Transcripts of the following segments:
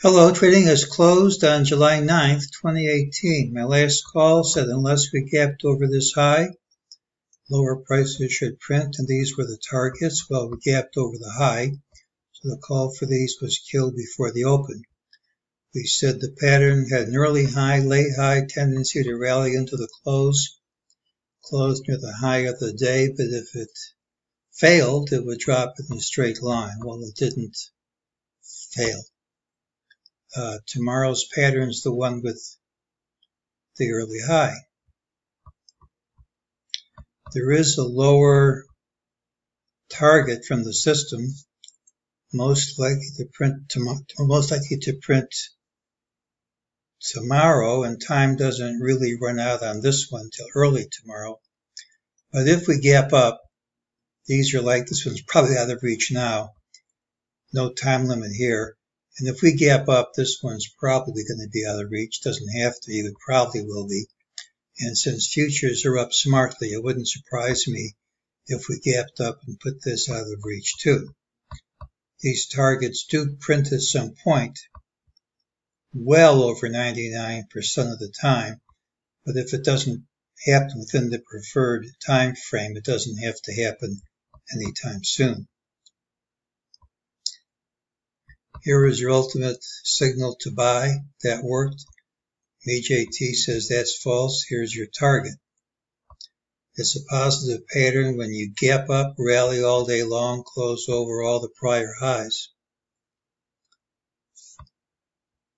Hello, trading is closed on July 9th, 2018. My last call said unless we gapped over this high, lower prices should print, and these were the targets. Well, we gapped over the high, so the call for these was killed before the open. We said the pattern had an early high, late high tendency to rally into the close near the high of the day, but if it failed, it would drop in a straight line. Well, it didn't fail. Tomorrow's pattern is the one with the early high. There is a lower target from the system, most likely to print tomorrow, and time doesn't really run out on this one till early tomorrow. But if we gap up, these are like, this one's probably out of reach now, no time limit here. And if we gap up, this one's probably going to be out of reach. Doesn't have to be, but probably will be. And since futures are up smartly, it wouldn't surprise me if we gapped up and put this out of reach too. These targets do print at some point, well over 99% of the time. But if it doesn't happen within the preferred time frame, it doesn't have to happen anytime soon. Here is your ultimate signal to buy. That worked. MEJT says that's false. Here's your target. It's a positive pattern when you gap up, rally all day long, close over all the prior highs.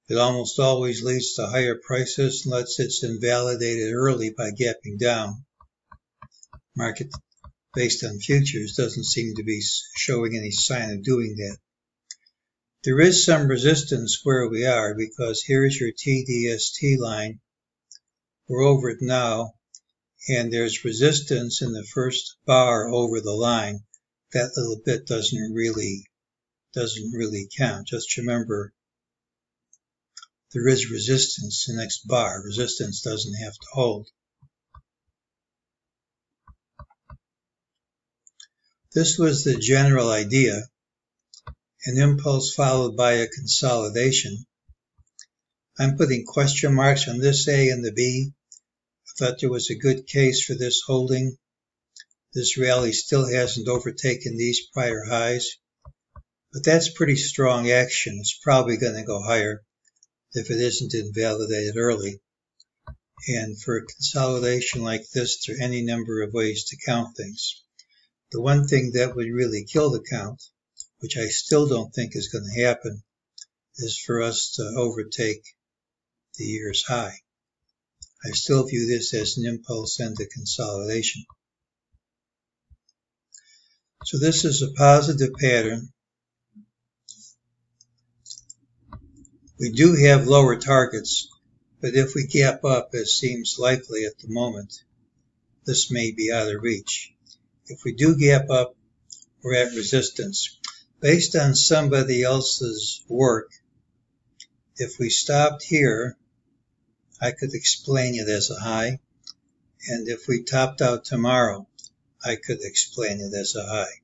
It almost always leads to higher prices unless it's invalidated early by gapping down. Market based on futures doesn't seem to be showing any sign of doing that. There is some resistance where we are because here's your TDST line. We're over it now, and there's resistance in the first bar over the line. That little bit doesn't really count. Just remember, there is resistance in the next bar. Resistance doesn't have to hold. This was the general idea. An impulse followed by a consolidation. I'm putting question marks on this A and the B. I thought there was a good case for this holding. This rally still hasn't overtaken these prior highs, but that's pretty strong action. It's probably going to go higher if it isn't invalidated early. And for a consolidation like this, there are any number of ways to count things. The one thing that would really kill the count, which I still don't think is going to happen, is for us to overtake the year's high. I still view this as an impulse and a consolidation. So this is a positive pattern. We do have lower targets, but if we gap up, as seems likely at the moment, this may be out of reach. If we do gap up, we're at resistance. Based on somebody else's work, if we stopped here, I could explain it as a high, and if we topped out tomorrow, I could explain it as a high.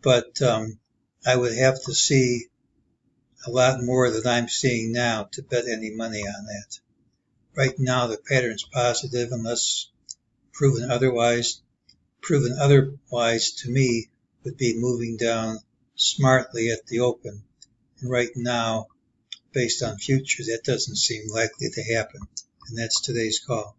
But I would have to see a lot more than I'm seeing now to bet any money on that. Right now, the pattern's positive unless proven otherwise. Proven otherwise, to me, would be moving down smartly at the open. And right now, based on futures, that doesn't seem likely to happen. And that's today's call.